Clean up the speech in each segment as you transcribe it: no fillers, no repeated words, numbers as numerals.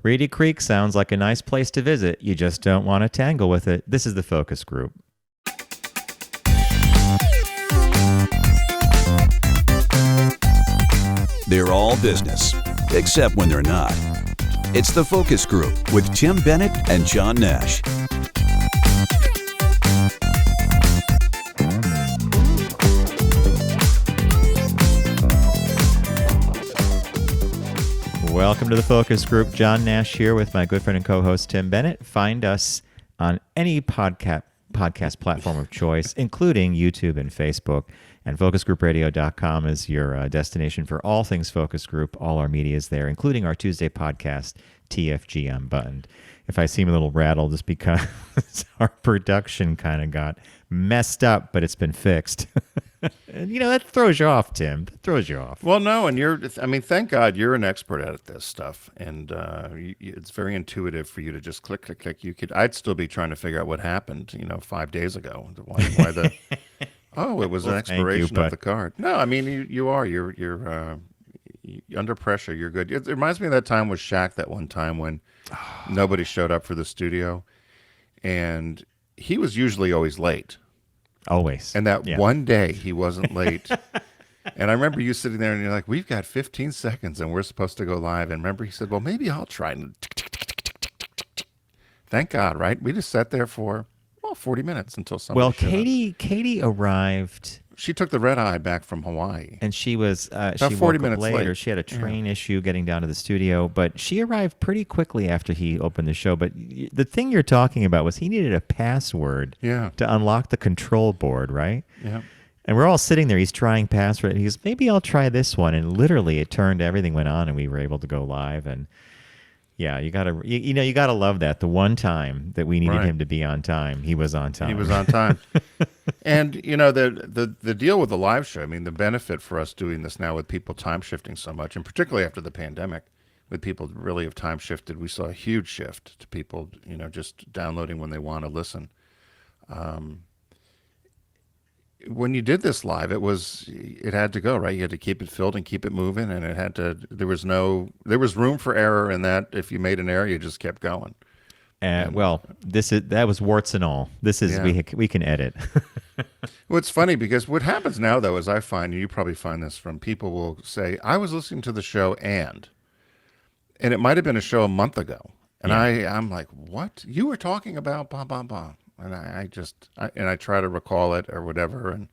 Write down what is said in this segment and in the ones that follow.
Reedy Creek sounds like a nice place to visit. You just don't want to tangle with it. This is the focus group. They're all business, except when they're not. It's the Focus Group with Tim Bennett and John Nash. Welcome to the Focus Group. John Nash here with my good friend and co-host Tim Bennett. Find us on any podcast platform of choice, including YouTube and Facebook. And focusgroupradio.com is your destination for all things Focus Group. All our media is there, including our Tuesday podcast, TFG Unbuttoned. If I seem a little rattled, it's because our production kind of got messed up, but it's been fixed. And, that throws you off, Tim. That throws you off. Well, no, and thank God you're an expert at this stuff, and it's very intuitive for you to just click. I'd still be trying to figure out what happened, 5 days ago. Why the? Oh, it was an expiration of the card. No, I mean you're under pressure. You're good. It reminds me of that time with Shaq. That one time when nobody showed up for the studio, and he was usually always late. Always. And that one day he wasn't late. And I remember you sitting there and you're like, we've got 15 seconds and we're supposed to go live. And remember he said, well, maybe I'll try. And thank God, right? We just sat there for 40 minutes until somebody showed up. Katie arrived. She took the red eye back from Hawaii. And she was about she 40 woke minutes up later. late. She had a train issue getting down to the studio, but she arrived pretty quickly after he opened the show. But the thing you're talking about was he needed a password to unlock the control board, right? Yeah. And we're all sitting there. He's trying password. And he goes, maybe I'll try this one. And literally, everything went on, and we were able to go live. And yeah, you gotta love that. The one time that we needed him to be on time, he was on time. He was on time. And the deal with the live show, I mean, the benefit for us doing this now with people time shifting so much, and particularly after the pandemic, with people really have time shifted, we saw a huge shift to people, just downloading when they want to listen. When you did this live, it had to go, right? You had to keep it filled and keep it moving, and there was room for error in that. If you made an error, you just kept going. That was warts and all. This is we can edit. Well, it's funny because what happens now, though, is I find, and you probably find this from people will say, I was listening to the show and it might have been a show a month ago. And I'm like, what? You were talking about blah, blah, blah. And I try to recall it or whatever. And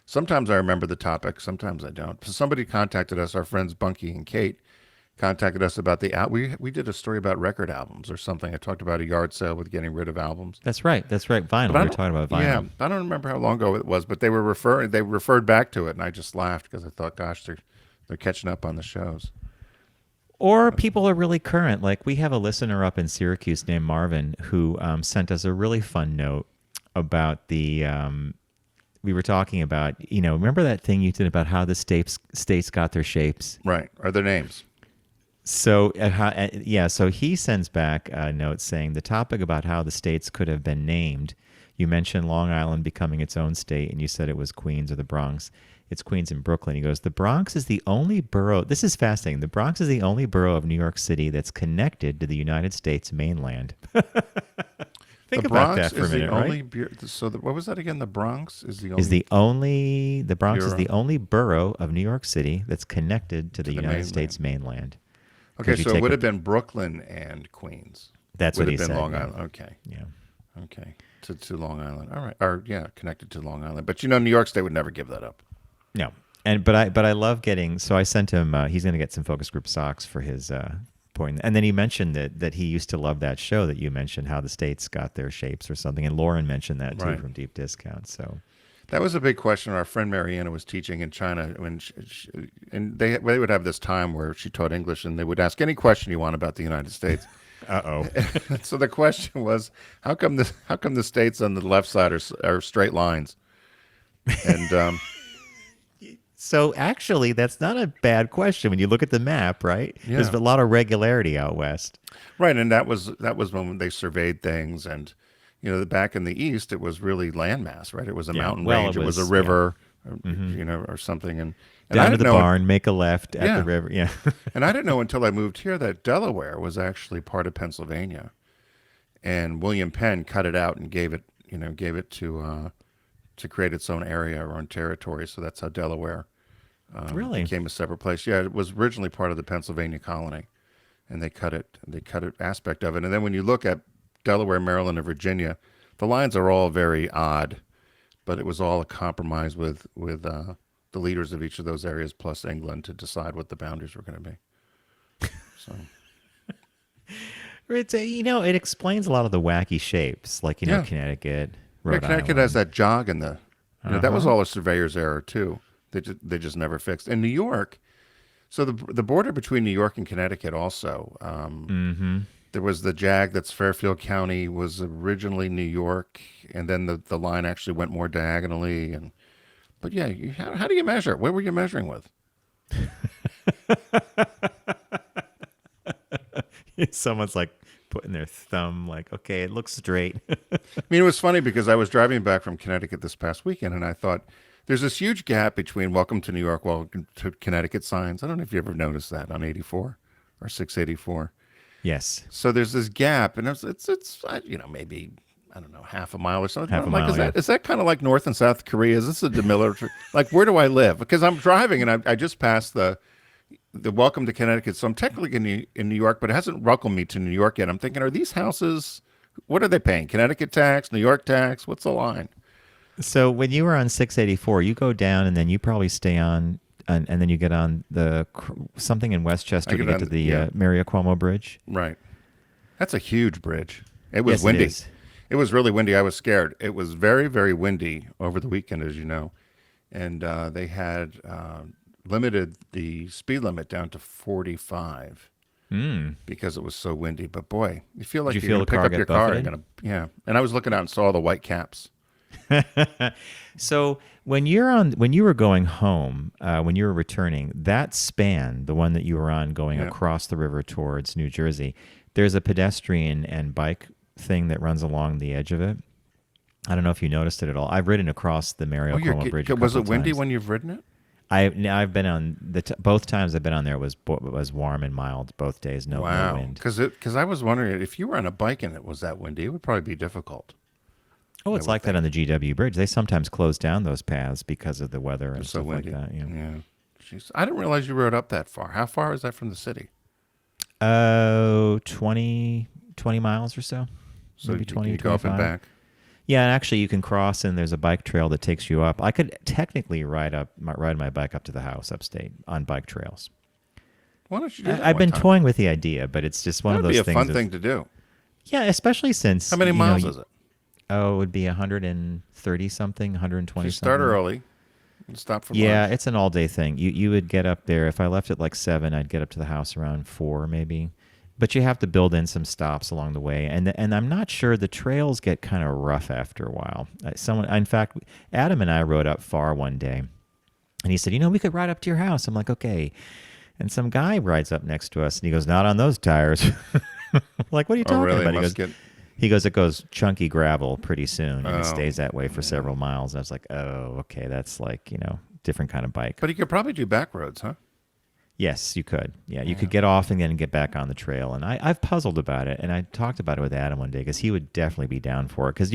sometimes I remember the topic. Sometimes I don't. So somebody contacted us, our friends Bunky and Kate contacted us about we did a story about record albums or something. I talked about a yard sale with getting rid of albums. That's right. Vinyl. We were talking about vinyl. Yeah, I don't remember how long ago it was, but they referred back to it, and I just laughed because I thought, gosh, they're catching up on the shows. Or people are really current. Like we have a listener up in Syracuse named Marvin who sent us a really fun note about the. We were talking about, remember that thing you did about how the states got their shapes? Right. Or their names. So, so he sends back a note saying the topic about how the states could have been named. You mentioned Long Island becoming its own state, and you said it was Queens or the Bronx. It's Queens and Brooklyn. He goes, the Bronx is the only borough. This is fascinating. The Bronx is the only borough of New York City that's connected to the United States mainland. Think about that for a minute, right? So what was that again? The Bronx is the Bronx is the only borough of New York City that's connected to the United States mainland. Okay, so it would have been Brooklyn and Queens. That's what he said. Would have been Long Island. Okay. Yeah. Okay. To Long Island. All right. Or connected to Long Island. But New York State would never give that up. No. But I love getting. So I sent him. He's going to get some focus group socks for his point. And then he mentioned that he used to love that show that you mentioned, how the states got their shapes or something. And Lauren mentioned that too from Deep Discount. So. That was a big question. Our friend Mariana was teaching in China, and they would have this time where she taught English, and they would ask any question you want about the United States. Uh-oh. So the question was, how come the states on the left side are straight lines? And so actually, that's not a bad question when you look at the map, right? Yeah. There's a lot of regularity out west. Right, and that was when they surveyed things, and back in the East, it was really landmass, right? It was a mountain range, it was a river, or something. And And I Down to didn't the know barn, make a left at Yeah. the river. Yeah. And I didn't know until I moved here that Delaware was actually part of Pennsylvania. And William Penn cut it out and gave it to create its own area or own territory. So that's how Delaware Really? became a separate place. Yeah, it was originally part of the Pennsylvania colony, and they cut it aspect of it. And then when you look at Delaware, Maryland, and Virginia, the lines are all very odd, but it was all a compromise with the leaders of each of those areas plus England to decide what the boundaries were going to be. So It's it explains a lot of the wacky shapes, like Yeah. Connecticut, yeah, Rhode Connecticut Island. has that jog in the. That was Uh-huh. all a surveyor's error too. They just never fixed. In New York, so the border between New York and Connecticut also. Mm-hmm. There was the jag that's Fairfield County was originally New York, and then the line actually went more diagonally. But yeah, how do you measure? What were you measuring with? Someone's like putting their thumb, like, okay, it looks straight. I mean, it was funny because I was driving back from Connecticut this past weekend, and I thought there's this huge gap between "Welcome to New York," "Welcome to Connecticut" signs. I don't know if you ever noticed that on 84 or 684. Yes. So there's this gap, and it's maybe I don't know half a mile or something. Half I'm a like, mile, is that kind of like North and South Korea? Is this a demilitarized? Like, where do I live? Because I'm driving, and I just passed the Welcome to Connecticut, so I'm technically in New York, but it hasn't welcomed me to New York yet. I'm thinking, are these houses? What are they paying? Connecticut tax, New York tax? What's the line? So when you were on 684, you go down and then you probably stay on, and then you get on something in Westchester I to get get on to the yeah. Maria Cuomo Bridge. Right. That's a huge bridge. It was Yes, it windy. is. It was really windy. I was scared. It was very, very windy over the weekend, as you know. And they had limited the speed limit down to 45 because it was so windy. But boy, you feel like Did you you're feel going to the pick car up get your car. buffeted? Yeah. And I was looking out and saw the white caps. So when you were going home, when you were returning, that span, the one that you were on going Yeah. across the river towards New Jersey, there's a pedestrian and bike thing that runs along the edge of it. I don't know if you noticed it at all. I've ridden across the Mario Cuomo Bridge. Was it windy times. when you've ridden it? I've been on both times I've been on there was warm and mild both days. No wind. Because I was wondering if you were on a bike and it was that windy, it would probably be difficult. Oh, it's would like that on the GW Bridge. They sometimes close down those paths because of the weather and It's so stuff like windy. that. Yeah. Yeah. Jeez. I didn't realize you rode up that far. How far is that from the city? 20 miles or so. So Maybe 20, you go up and 25. back. Yeah, and actually you can cross and there's a bike trail that takes you up. I could technically ride my bike up to the house upstate on bike trails. Why don't you do that I've one been time? toying with the idea, but it's just one That'd of those be a things. fun of- thing to do. Yeah, especially since How many miles is it? Oh, it would be 130 something, 120 You start something. early and stop for Yeah, lunch. it's an all day thing. You would get up there. If I left at like 7, I'd get up to the house around 4 maybe. But you have to build in some stops along the way, and I'm not sure the trails get kind of rough after a while. In fact, Adam and I rode up far one day, and he said, we could ride up to your house. I'm like, okay. And some guy rides up next to us, and he goes, not on those tires. Like, what are you talking really? about? Must He goes, it goes chunky gravel pretty soon, and Oh, it stays that way for several miles. And I was like, oh, okay, that's like, different kind of bike. But you could probably do back roads, huh? Yes, you could. Yeah, you could get off and then get back on the trail. And I've puzzled about it, and I talked about it with Adam one day because he would definitely be down for it. Because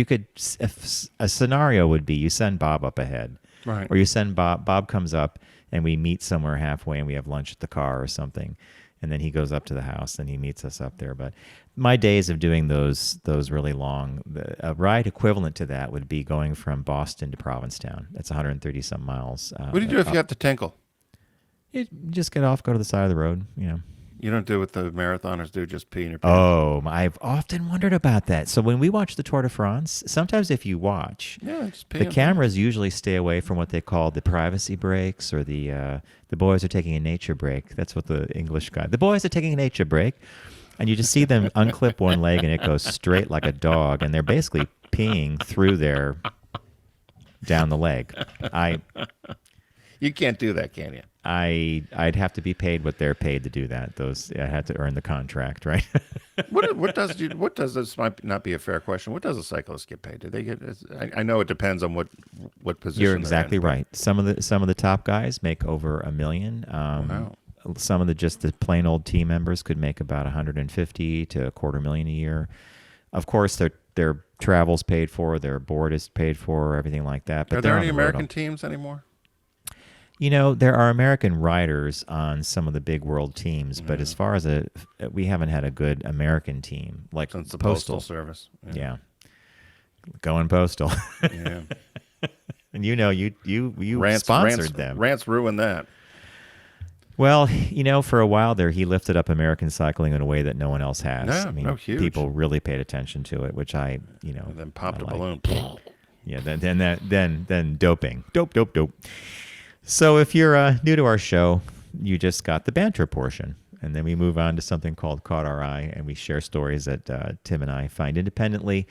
if a scenario would be you send Bob up ahead, Right. or you send Bob comes up, and we meet somewhere halfway, and we have lunch at the car or something, and then he goes up to the house and he meets us up there. But my days of doing those really long, a ride equivalent to that would be going from Boston to Provincetown. That's 130 some miles. What do you do if you have to tinkle? You just get off, go to the side of the road, You don't do what the marathoners do, just pee in your pants. Oh, I've often wondered about that. So when we watch the Tour de France, sometimes if you watch, Yeah, just pee the in cameras usually stay away from what they call the privacy breaks or the boys are taking a nature break. That's what the English guy. The boys are taking a nature break, and you just see them unclip one leg and it goes straight like a dog, and they're basically peeing through down the leg. You can't do that, can you? I'd have to be paid what they're paid to do that. I had to earn the contract, right? What does this might not be a fair question? What does a cyclist get paid? Do they get? I know it depends on what position. You're they're exactly in, right. Some of the top guys make over $1 million. Wow. Some of the plain old team members could make about 150 to $250,000 a year. Of course, their travel's paid for, their board is paid for, everything like that. But Are there any American teams anymore? There are American riders on some of the big world teams, but as far as we haven't had a good American team like Since the Postal Service. Yeah. Going Postal. Yeah. And you sponsored them. Rance ruined that. Well, for a while there, he lifted up American cycling in a way that no one else has. Yeah, huge. People really paid attention to it, which And then popped a balloon. Yeah, then doping. Dope. So if you're new to our show, you just got the banter portion. And then we move on to something called Caught Our Eye, and we share stories that Tim and I find independently.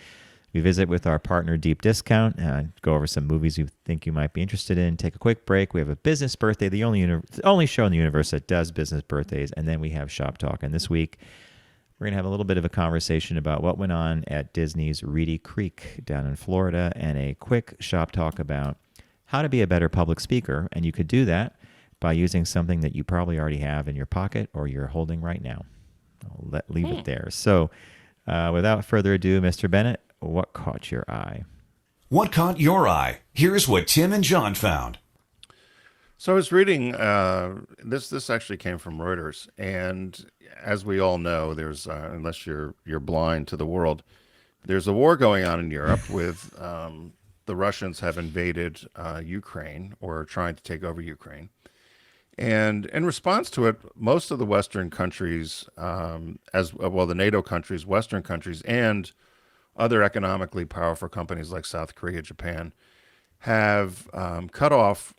We visit with our partner, Deep Discount, go over some movies we think you might be interested in, take a quick break. We have a business birthday, the only show in the universe that does business birthdays, and then we have Shop Talk. And this week, we're going to have a little bit of a conversation about what went on at Disney's Reedy Creek down in Florida, and a quick Shop Talk about how to be a better public speaker. And you could do that by using something that you probably already have in your pocket or you're holding right now. I'll leave it there. So without further ado, Mr. Bennett, what caught your eye? What caught your eye? Here's what Tim and John found. So I was reading, this actually came from Reuters, and as we all know, there's, unless you're blind to the world, there's a war going on in Europe with the Russians have invaded Ukraine, or are trying to take over Ukraine. And in response to it, most of the Western countries, the NATO countries, Western countries, and other economically powerful companies like South Korea, Japan, have cut off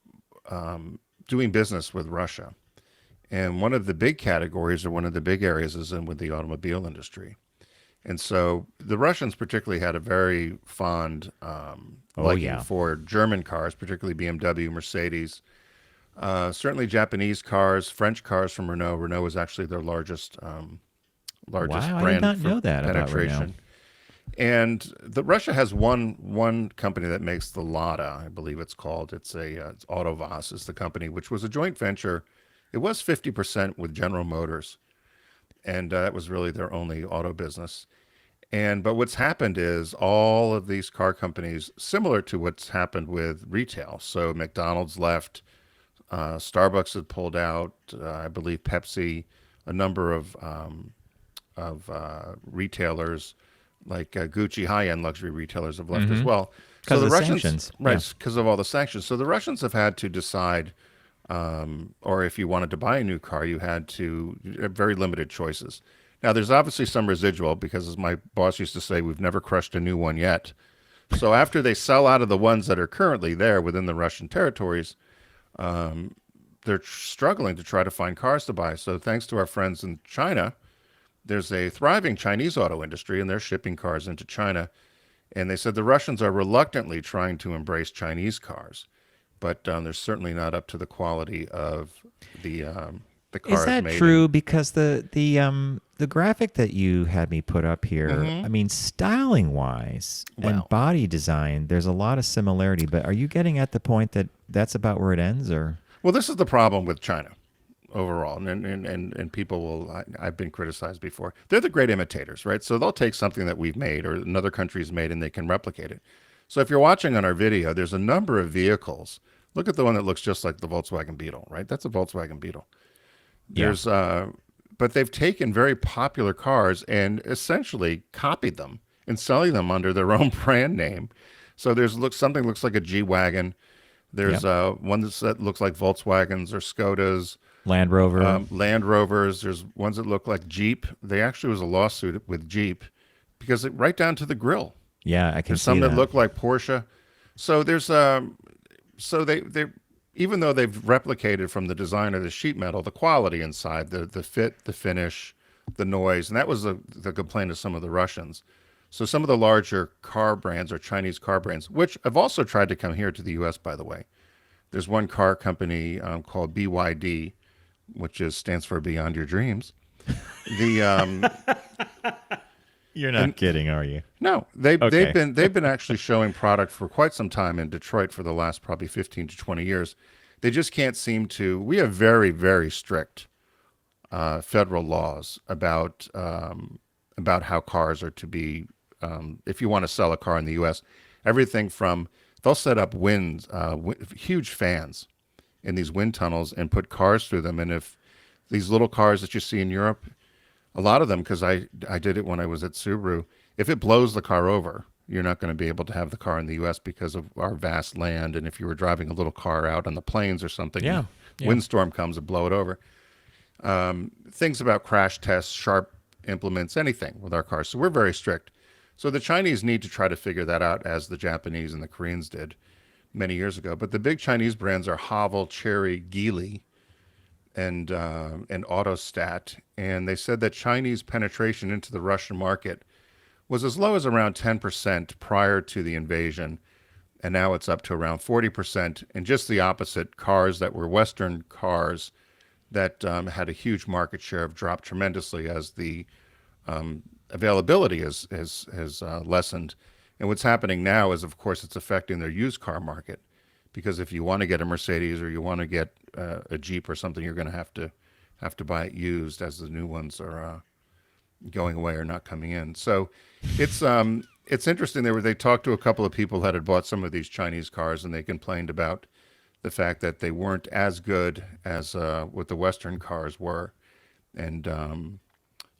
doing business with Russia. And one of the big categories, or one of the big areas, is with the automobile industry. And so the Russians particularly had a very fond liking for German cars, particularly BMW, Mercedes, certainly Japanese cars, French cars from Renault. Renault is actually their largest brand. I did not know that penetration. About Renault. And Russia has one company that makes the Lada, I believe it's called. It's AutoVAZ is the company, which was a joint venture. It was 50% with General Motors, and that was really their only auto business. But what's happened is all of these car companies, similar to what's happened with retail. So McDonald's left, Starbucks had pulled out, I believe Pepsi, a number of retailers like Gucci, high-end luxury retailers have left as well. Because so of the Russians, sanctions. right? Because of all the sanctions. So the Russians have had to decide, or if you wanted to buy a new car, you had very limited choices. Now, there's obviously some residual because, as my boss used to say, we've never crushed a new one yet. So after they sell out of the ones that are currently there within the Russian territories, they're struggling to try to find cars to buy. So thanks to our friends in China, there's a thriving Chinese auto industry, and they're shipping cars into China. And they said the Russians are reluctantly trying to embrace Chinese cars, but they're certainly not up to the quality of the cars. Is that made true? Because the graphic that you had me put up here, Mm-hmm. I mean, styling wise and body design, there's a lot of similarity. But are you getting at the point that that's about where it ends, or? Well, this is the problem with China overall, and people will. I've been criticized before. They're the great imitators, right? So they'll take something that we've made or another country's made, and they can replicate it. So if you're watching on our video, there's a number of vehicles. Look at the one that looks just like the Volkswagen Beetle, right? That's a Volkswagen Beetle. There's, but they've taken very popular cars and essentially copied them and selling them under their own brand name. So something looks like a G-Wagon. There's one that looks like Volkswagens or Skodas. Land Rover. Land Rovers. There's ones that look like Jeep. They actually was a lawsuit with Jeep because right down to the grill. Yeah, I can There's see some that. that look like Porsche. So there's so they even though they've replicated from the design of the sheet metal, the quality inside, the fit, the finish, the noise, and that was the complaint of some of the Russians. So some of the larger car brands or Chinese car brands, which have also tried to come here to the U.S., by the way, There's one car company called BYD, which stands for Beyond Your Dreams. The You're not kidding, are you? No, they've Okay. they've been actually showing product for quite some time in Detroit for the last probably 15 to 20 years. They just can't seem to. We have very, very strict federal laws about how cars are to be. If you want to sell a car in the U.S., everything from they'll set up huge fans in these wind tunnels and put cars through them. And if these little cars that you see in Europe, a lot of them, because I did it when I was at Subaru, if it blows the car over, you're not going to be able to have the car in the U.S. because of our vast land. And if you were driving a little car out on the plains or something, Yeah. windstorm comes and blow it over. Things about crash tests, sharp implements, anything with our cars. So we're very strict. So the Chinese need to try to figure that out, as the Japanese and the Koreans did many years ago. But the big Chinese brands are Haval, Chery, Geely, and Autostat. And they said that Chinese penetration into the Russian market was as low as around 10% prior to the invasion. And now it's up to around 40%. And just the opposite, cars that were Western cars that had a huge market share have dropped tremendously as the availability has lessened. And what's happening now is, of course, it's affecting their used car market, because if you want to get a Mercedes or you want to get a Jeep or something, you're going to have to buy it used, as the new ones are going away or not coming in. So it's interesting. They talked to a couple of people that had bought some of these Chinese cars, and they complained about the fact that they weren't as good as what the Western cars were. And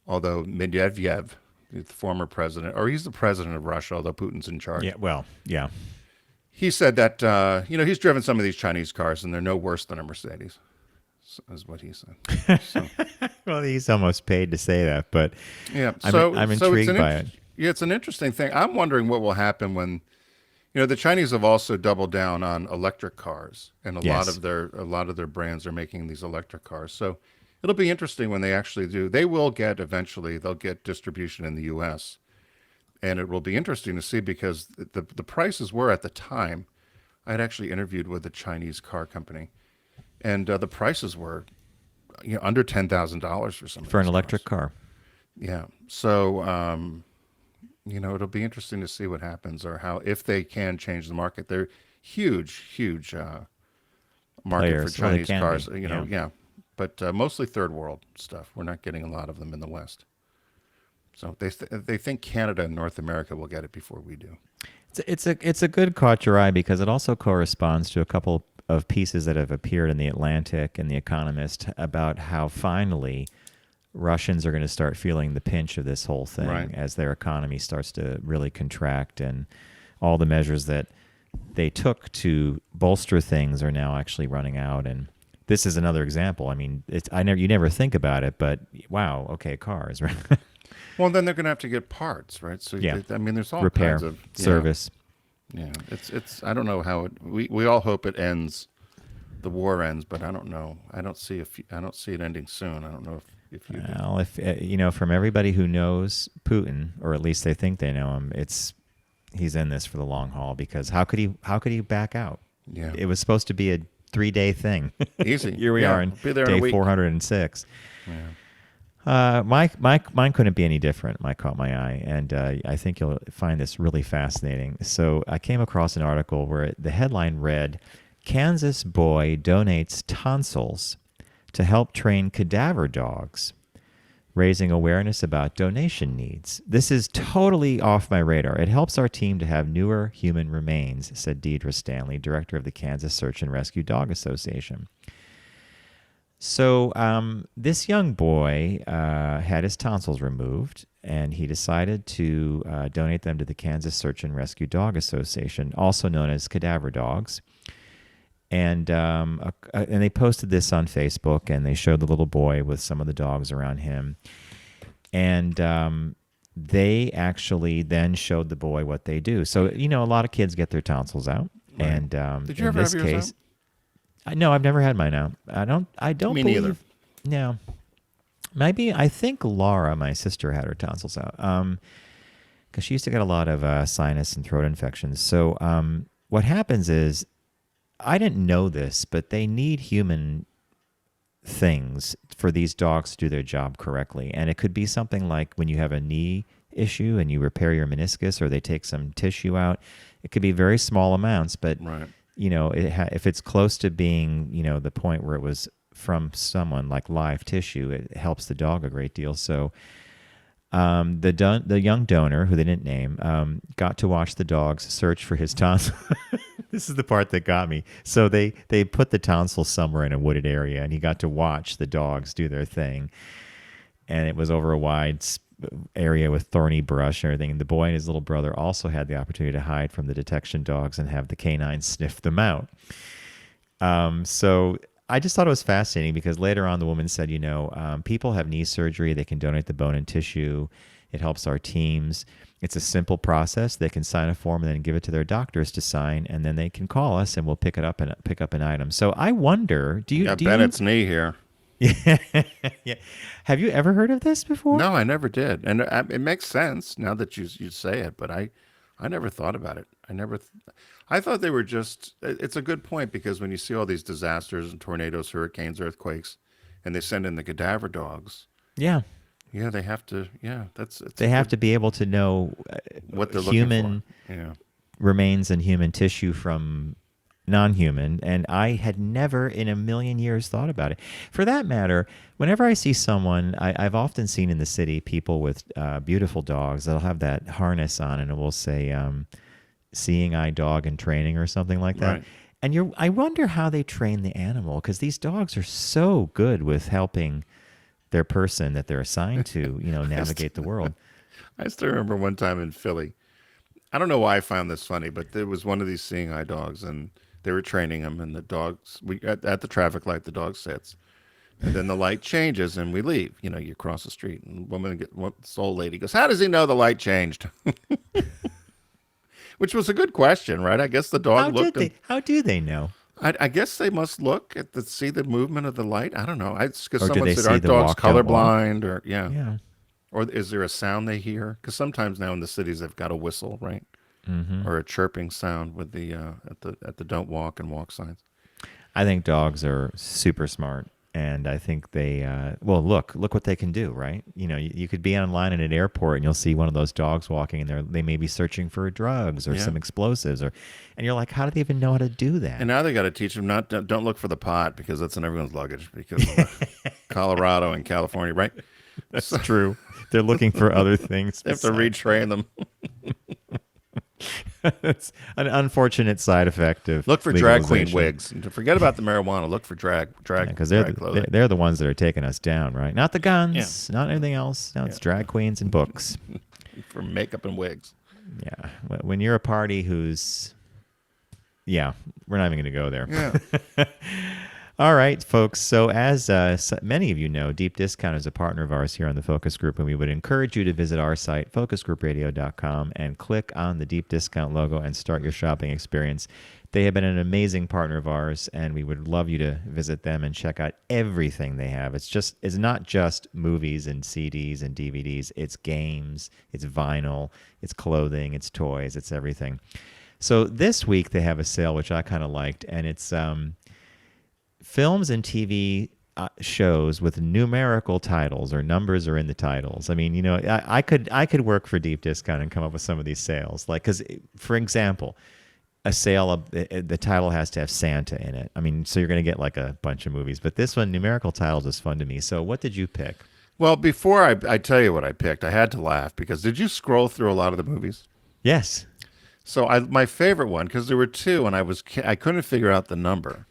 although Medvedev, the former president, or he's the president of Russia, although Putin's in charge. Yeah. Well, yeah. He said that he's driven some of these Chinese cars, and they're no worse than a Mercedes, is what he said. So, Well, he's almost paid to say that, but yeah, I'm intrigued by it. Yeah, it's an interesting thing. I'm wondering what will happen when, the Chinese have also doubled down on electric cars, and a lot of their brands are making these electric cars. So it'll be interesting when they actually do. They'll get distribution in the U.S. And it will be interesting to see, because the prices were, at the time, I had actually interviewed with a Chinese car company, and the prices were, under $10,000 for some For an electric car. Yeah. So, it'll be interesting to see what happens, or if they can change the market. They're huge market Players. for Chinese Well, cars. be. Yeah. But mostly third world stuff. We're not getting a lot of them in the West. So they think Canada and North America will get it before we do. It's a good caught your eye, because it also corresponds to a couple of pieces that have appeared in the Atlantic and the Economist about how finally Russians are going to start feeling the pinch of this whole thing, Right. as their economy starts to really contract, and all the measures that they took to bolster things are now actually running out. And this is another example. I mean, you never think about it, but wow, okay, cars, right? Well, then they're going to have to get parts, right? So Yeah. there's all Repair, kinds of service. Yeah, it's. I don't know how it. We all hope it ends, the war ends, but I don't know. I don't see it ending soon. I don't know if you do. Well, if from everybody who knows Putin, or at least they think they know him, he's in this for the long haul, because how could he back out? Yeah. It was supposed to be a 3-day thing. Easy. Here we are in Be there in a day week. 406. Yeah. Mine couldn't be any different. Mine caught my eye, and I think you'll find this really fascinating. So I came across an article where the headline read, "Kansas boy donates tonsils to help train cadaver dogs, raising awareness about donation needs." This is totally off my radar. It helps our team to have newer human remains, said Deidre Stanley, director of the Kansas Search and Rescue Dog Association. So this young boy had his tonsils removed, and he decided to donate them to the Kansas Search and Rescue Dog Association, also known as Cadaver Dogs. And they posted this on Facebook, and they showed the little boy with some of the dogs around him. And they actually then showed the boy what they do. So, a lot of kids get their tonsils out. Right. And Did you in ever this have yours case, no, I've never had mine out. I don't Me believe. neither. No. Maybe, I think Laura, my sister, had her tonsils out. Because she used to get a lot of sinus and throat infections. So what happens is, I didn't know this, but they need human things for these dogs to do their job correctly. And it could be something like when you have a knee issue and you repair your meniscus or they take some tissue out. It could be very small amounts, but Right. if it's close to being, the point where it was from someone like live tissue, it helps the dog a great deal. So the young donor, who they didn't name, got to watch the dogs search for his tonsil. This is the part that got me. So they put the tonsil somewhere in a wooded area, and he got to watch the dogs do their thing. And it was over a wide area with thorny brush and everything. And the boy and his little brother also had the opportunity to hide from the detection dogs and have the canines sniff them out. So I just thought it was fascinating because later on the woman said, people have knee surgery. They can donate the bone and tissue. It helps our teams. It's a simple process. They can sign a form and then give it to their doctors to sign, and then they can call us and we'll pick up an item. So I wonder, Bennett's knee here. Yeah. Yeah. Have you ever heard of this before? No, I never did, and it makes sense now that you say it. But I never thought about it. I thought they were just. It's a good point because when you see all these disasters and tornadoes, hurricanes, earthquakes, and they send in the cadaver dogs. Yeah. Yeah, they have to. Yeah, they have to be able to know what they're human looking for. Yeah. remains and human tissue from non-human, and I had never in a million years thought about it. For that matter, whenever I see someone, I've often seen in the city people with beautiful dogs that'll have that harness on, and it will say "Seeing Eye Dog in Training" or something like that. Right. And I wonder how they train the animal, because these dogs are so good with helping their person that they're assigned to, navigate the world. I still remember one time in Philly. I don't know why I found this funny, but there was one of these seeing eye dogs, and they were training him, and the dogs, at the traffic light, the dog sits, and then the light changes, and we leave. You cross the street, and this old lady goes, "How does he know the light changed?" Which was a good question, right? I guess the dog How do they know? I guess they must look see the movement of the light. I don't know. Because Or do someone they said, see "Aren't the dogs walk, don't walk?" colorblind?" Or Yeah. or is there a sound they hear? Because sometimes now in the cities they've got a whistle, right? Mm-hmm. Or a chirping sound with the at the don't walk and walk signs. I think dogs are super smart, and I think they look what they can do, right? You could be online at an airport and you'll see one of those dogs walking, and they may be searching for drugs or some explosives, and you're like, how do they even know how to do that? And now they got to teach them don't look for the pot, because that's in everyone's luggage, because of Colorado and California, right? That's true. They're looking for other things. They have to retrain them. It's an unfortunate side effect of Look for drag queen legalization. wigs. And forget about the marijuana. Look for drag Because clothing. they're the ones that are taking us down, right? Not the guns, not anything else. No, it's drag queens and books. For makeup and wigs. Yeah. When you're a party who's... Yeah, we're not even going to go there. Yeah. All right, folks. So as many of you know, Deep Discount is a partner of ours here on the Focus Group, and we would encourage you to visit our site, focusgroupradio.com, and click on the Deep Discount logo and start your shopping experience. They have been an amazing partner of ours, and we would love you to visit them and check out everything they have. It's not just movies and CDs and DVDs. It's games, it's vinyl, it's clothing, it's toys, it's everything. So this week they have a sale, which I kind of liked, and it's films and TV shows with numerical titles, or numbers are in the titles. I mean, I could work for Deep Discount and come up with some of these sales. Like, because, for example, a sale of the title has to have Santa in it. I mean, so you're going to get like a bunch of movies. But this one, numerical titles, is fun to me. So what did you pick? Well, before I tell you what I picked, I had to laugh, because did you scroll through a lot of the movies? Yes. So my favorite one, because there were two, and I couldn't figure out the number.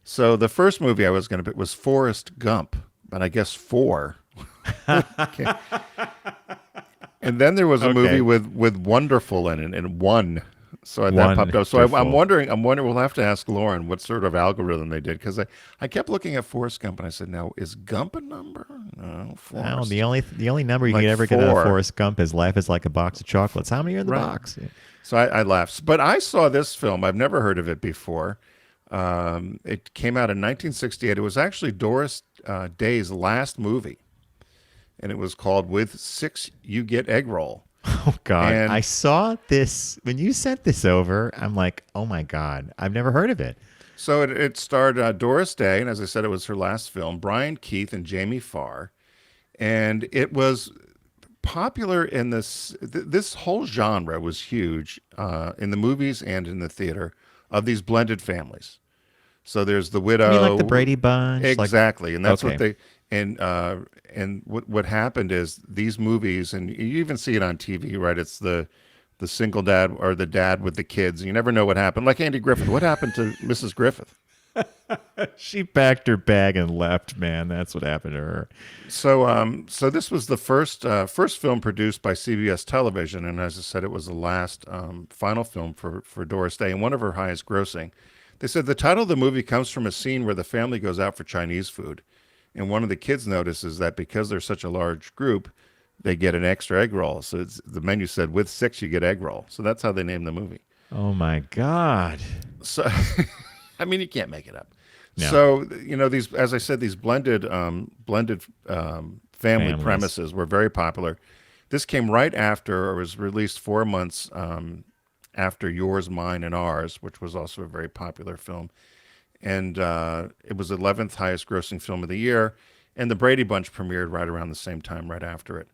So the first movie I was going to pick was Forrest Gump, but I guess 4. Okay. And then there was a movie with Wonderful in it, and 1. So that popped up. So I'm wondering, we'll have to ask Lauren what sort of algorithm they did, because I kept looking at Forrest Gump, and I said, now, is Gump a number? No, Forrest. No, the only number you can ever get out of Forrest Gump is life is like a box of chocolates. How many are in the box? Yeah. So I laughed. But I saw this film. I've never heard of it before. It came out in 1968. It was actually Doris Day's last movie, and it was called With 6 You Get Egg Roll. Oh God, And I saw this when you sent this over. I'm like, oh my God, I've never heard of it. so it starred Doris Day, and as I said, it was her last film. Brian Keith and Jamie Farr, and it was popular in this whole genre was huge in the movies and in the theater of these blended families. So there's the You mean like the widow, Brady Bunch? Like, exactly, and that's what okay, they and what happened is these movies, and you even see it on TV, right? It's the single dad or the dad with the kids. You never know what happened. Like Andy Griffith, what happened to Mrs. Griffith? she packed her bag and left. Man, that's what happened to her. So this was the first film produced by CBS Television, and as I said, it was the last final film for Doris Day, and one of her highest grossing. They said the title of the movie comes from a scene where the family goes out for Chinese food, and one of the kids notices that because they're such a large group, they get an extra egg roll. So the menu said with 6 you get egg roll. So that's how they named the movie. Oh my God. So I mean, you can't make it up. No. So these, as I said, these blended family Families. premises were very popular. This came right after, or was released 4 months after Yours, Mine, and Ours, which was also a very popular film, and it was the 11th highest grossing film of the year. And the Brady Bunch premiered right around the same time, right after it,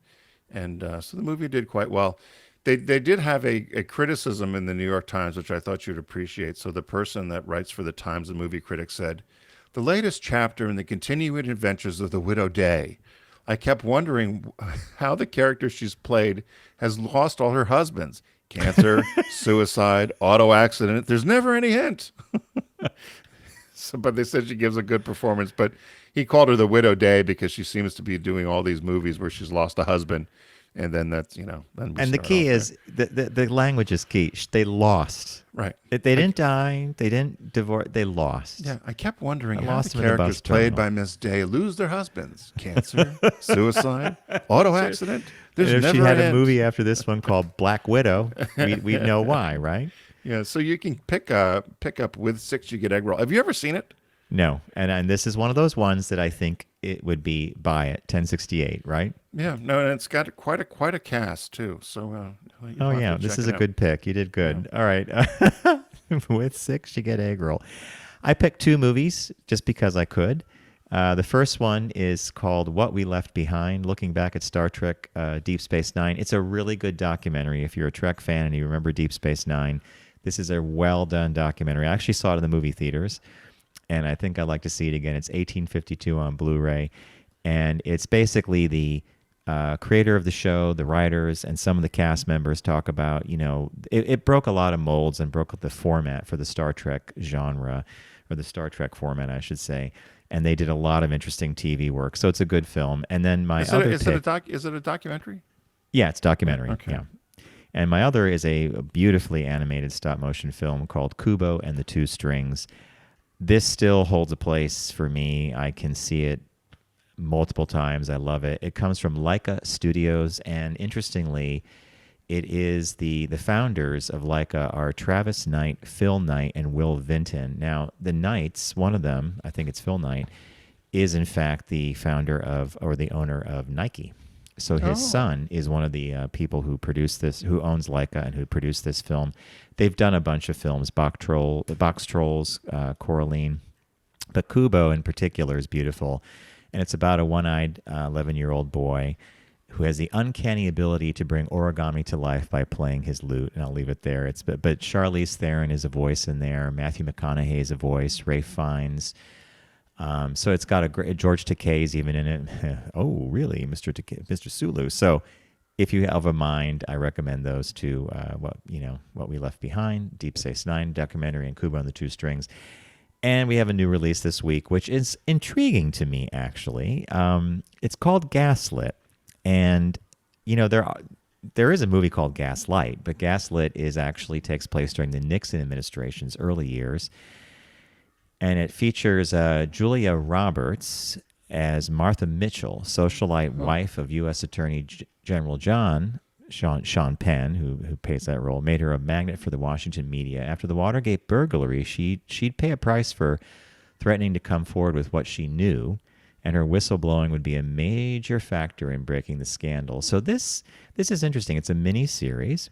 and so the movie did quite well. They did have a criticism in the New York Times, which I thought you'd appreciate. So the person that writes for the Times, the movie critic, said, "The latest chapter in the continuing adventures of the widow Day. I kept wondering how the character she's played has lost all her husbands. Cancer, suicide, auto accident. There's never any hint." So, but they said she gives a good performance. But he called her the widow Day because she seems to be doing all these movies where she's lost a husband. And then that's, then we And the start key off is the language is key. They lost. there. Right. They didn't die. They didn't divorce. They lost. Yeah, I kept wondering I how lost the them in the characters bus played terminal. by Miss Day lose their husbands. Cancer, suicide, auto accident. There's And if never she had an a end. movie after this one called Black Widow, we'd know why, right? Yeah, so you can pick up with 6 you get egg roll. Have you ever seen it? No, and this is one of those ones that I think it would be buy it 1068, right? Yeah, no, and it's got quite a cast too. So you'll Oh have yeah, to this check is it a out. good pick. You did good. All right, with 6 you get egg roll. I picked 2 movies just because I could. The first one is called What We Left Behind, looking back at Star Trek Deep Space Nine. It's a really good documentary. If you're a Trek fan and you remember Deep Space Nine, this is a well-done documentary. I actually saw it in the movie theaters, and I think I'd like to see it again. It's 1852 on Blu-ray, and it's basically the creator of the show, the writers, and some of the cast members talk about, it broke a lot of molds and broke the format for the Star Trek genre, or the Star Trek format, I should say. And they did a lot of interesting TV work. So it's a good film. And then my other Is pick, it a documentary? yeah, it's documentary. Okay. Yeah. And my other is a beautifully animated stop motion film called Kubo and the Two Strings. This still holds a place for me. I can see it multiple times. I love it. It comes from Leica Studios, and interestingly, it is the founders of Leica are Travis Knight, Phil Knight, and Will Vinton. Now, the Knights, one of them, I think it's Phil Knight, is in fact the founder of, or the owner of, Nike. So his son is one of the people who produced this, who owns Leica and who produced this film. They've done a bunch of films, Box Trolls, Coraline, but Kubo in particular is beautiful. And it's about a one-eyed 11-year-old boy who has the uncanny ability to bring origami to life by playing his lute. And I'll leave it there. But Charlize Theron is a voice in there. Matthew McConaughey is a voice. Ralph Fiennes. So it's got a great George Takei's even in it. Oh, really, Mr. Sulu. So if you have a mind, I recommend those two. What We Left Behind, Deep Space Nine documentary, and Kubo and the Two Strings. And we have a new release this week, which is intriguing to me, actually. It's called Gaslit. And, there is a movie called Gaslight, but Gaslit takes place during the Nixon administration's early years. And it features Julia Roberts as Martha Mitchell, socialite wife of U.S. Attorney General Sean Penn, who plays that role, made her a magnet for the Washington media. After the Watergate burglary, she'd pay a price for threatening to come forward with what she knew and her whistleblowing would be a major factor in breaking the scandal. So this is interesting. It's a mini series.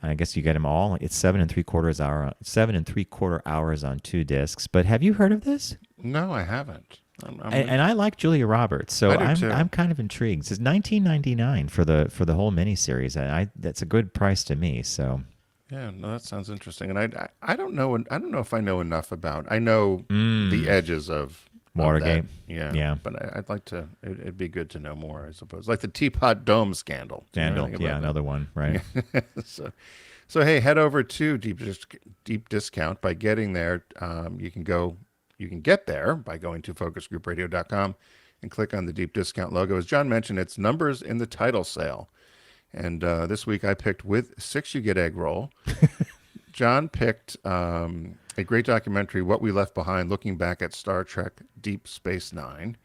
I guess you get them all. It's 7.75 hours on 2 discs. But have you heard of this? No, I haven't. And I like Julia Roberts, so I do too. I'm kind of intrigued. It's $19.99 for the whole miniseries. That's a good price to me. So Yeah, no, that sounds interesting. And I don't know if I know enough about. I know the edges of Watergate. Of that. Yeah. But I'd like to. It'd be good to know more, I suppose. Like the Teapot Dome scandal. Do you know anything about that? Another one, right? So hey, head over to Deep Discount. By getting there, you can get there by going to focusgroupradio.com and click on the Deep Discount logo. As John mentioned, it's numbers in the title sale. And this week I picked With Six You Get Egg Roll. John picked a great documentary, What We Left Behind, looking back at Star Trek Deep Space Nine.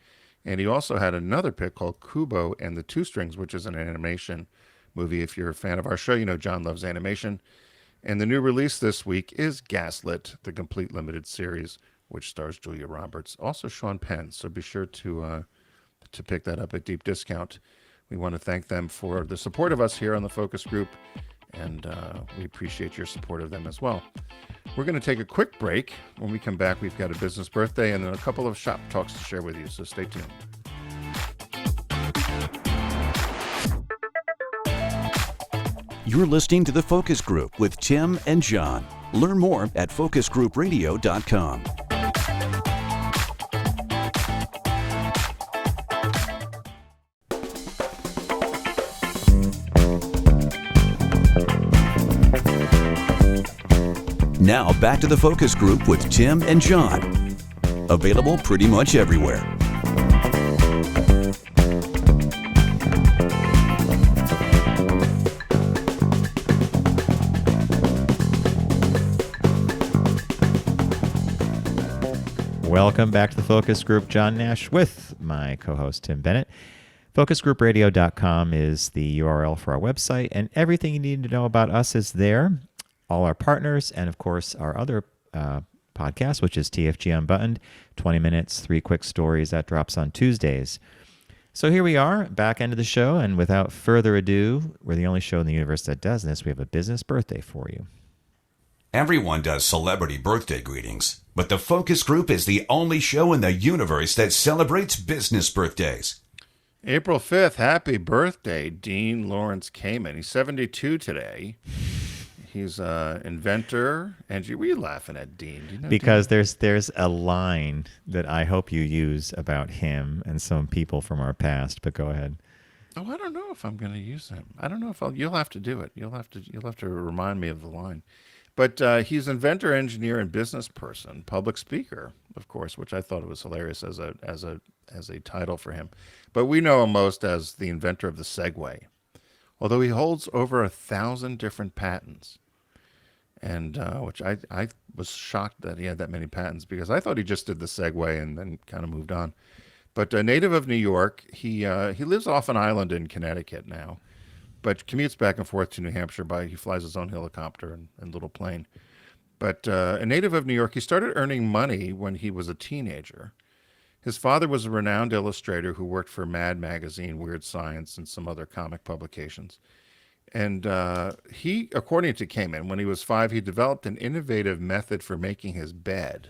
And he also had another pick called Kubo and the Two Strings, which is an animation movie. If you're a fan of our show, you know John loves animation. And the new release this week is Gaslit, the complete limited series, which stars Julia Roberts, also Sean Penn. So be sure to pick that up at Deep Discount. We want to thank them for the support of us here on the Focus Group, and we appreciate your support of them as well. We're going to take a quick break. When we come back, we've got a business birthday and then a couple of shop talks to share with you, so stay tuned. You're listening to The Focus Group with Tim and John. Learn more at focusgroupradio.com. Now back to The Focus Group with Tim and John. Available pretty much everywhere. Welcome back to the Focus Group. John Nash with my co-host Tim Bennett. Focusgroupradio.com is the URL for our website, and everything you need to know about us is there. All our partners, and of course our other podcast, which is TFG Unbuttoned, 20 minutes, 3 quick stories that drops on Tuesdays. So here we are, back end of the show, and without further ado, we're the only show in the universe that does this. We have a business birthday for you. Everyone does celebrity birthday greetings, but the Focus Group is the only show in the universe that celebrates business birthdays. April 5th, happy birthday, Dean Lawrence Kamen. He's 72 today. He's an inventor. Angie, were you laughing at Dean? Do you know because Dean? there's a line that I hope you use about him and some people from our past, but go ahead. Oh, I don't know if I'm going to use him. I don't know if you'll have to do it. You'll have to remind me of the line. But he's inventor, engineer, and business person, public speaker, of course, which I thought it was hilarious as a title for him. But we know him most as the inventor of the Segway, although he holds over 1,000 different patents. And which I was shocked that he had that many patents, because I thought he just did the Segway and then kind of moved on. But a native of New York, he lives off an island in Connecticut now, but commutes back and forth to New Hampshire he flies his own helicopter and little plane. But a native of New York, he started earning money when he was a teenager. His father was a renowned illustrator who worked for Mad Magazine, Weird Science, and some other comic publications. And he, according to Kamen, when he was 5, he developed an innovative method for making his bed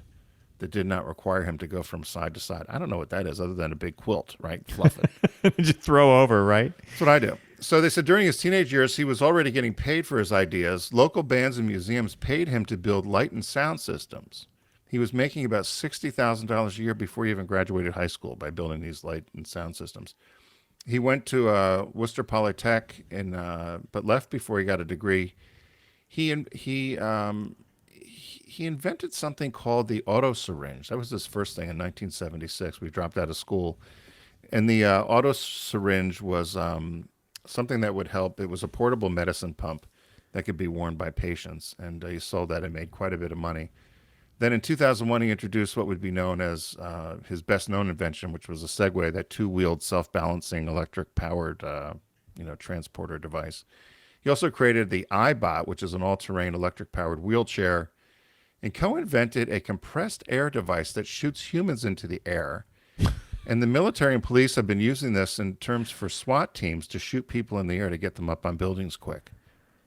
that did not require him to go from side to side. I don't know what that is other than a big quilt, right? Fluff it. Just throw over, right? That's what I do. So they said during his teenage years, he was already getting paid for his ideas. Local bands and museums paid him to build light and sound systems. He was making about $60,000 a year before he even graduated high school by building these light and sound systems. He went to Worcester Polytech, but left before he got a degree. He invented something called the auto syringe. That was his first thing in 1976. We dropped out of school. And the auto syringe was something that would help. It was a portable medicine pump that could be worn by patients. And he sold that and made quite a bit of money. Then in 2001, he introduced what would be known as his best-known invention, which was a Segway, that two-wheeled, self-balancing, electric-powered transporter device. He also created the iBot, which is an all-terrain, electric-powered wheelchair, and co-invented a compressed air device that shoots humans into the air And the military and police have been using this in terms for SWAT teams to shoot people in the air to get them up on buildings quick.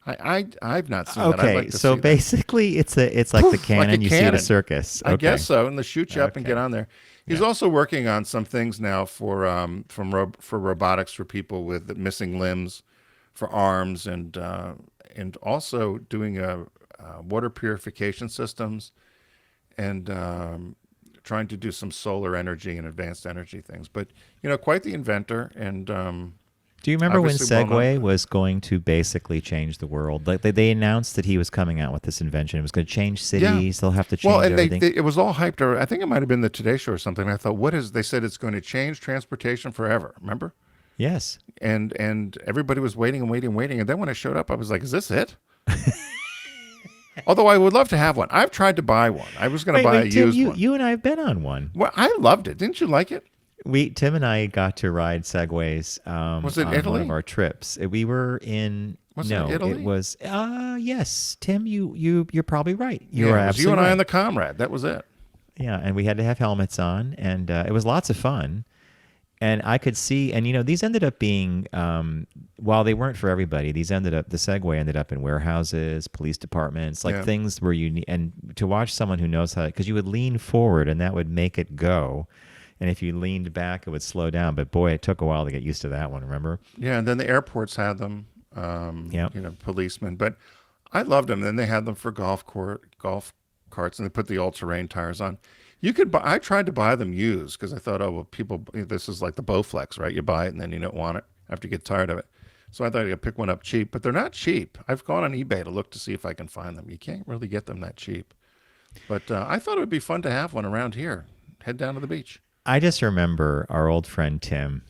I've not seen that. I'd Okay, like to so see basically it's like the Poof, like a cannon you see at a cannon. circus. that. I Okay. guess so, and they shoot you up and Okay. get on there. He's also working on some things now for for robotics for people with missing limbs, for arms, and also doing water purification systems, and trying to do some solar energy and advanced energy things. But quite the inventor, and Do you remember when obviously well Segway known. was going to basically change the world? Like they announced that he was coming out with this invention. It was going to change cities. They'll have to change Well, and everything. it was all hyped. Or I think it might have been the Today Show or something. I thought, what is? They said it's going to change transportation forever. Remember? Yes. And everybody was waiting and waiting and waiting. And then when it showed up, I was like, is this it? Although I would love to have one. I've tried to buy one. I was going to buy a Tim, used one. you and I have been on one. Well, I loved it. Didn't you like it? Tim and I got to ride Segways Was it on Italy? one of our trips. We were in Was it no, Italy? it was yes, Tim, you're probably right. You Yeah, were it was absolutely you and I right. and the comrade. That was it. Yeah, and we had to have helmets on, and it was lots of fun. And I could see, and these ended up being, while they weren't for everybody, the Segway ended up in warehouses, police departments, like Yeah. things where you need, and to watch someone who knows how, because you would lean forward and that would make it go. And if you leaned back, it would slow down. But boy, it took a while to get used to that one, remember? Yeah, and then the airports had them. Yep. Policemen. But I loved them. Then they had them for golf carts, and they put the all-terrain tires on. You could buy. I tried to buy them used because I thought, oh well, people. This is like the Bowflex, right? You buy it and then you don't want it after you get tired of it. So I thought I could pick one up cheap, but they're not cheap. I've gone on eBay to look to see if I can find them. You can't really get them that cheap. But I thought it would be fun to have one around here. Head down to the beach. I just remember our old friend Tim,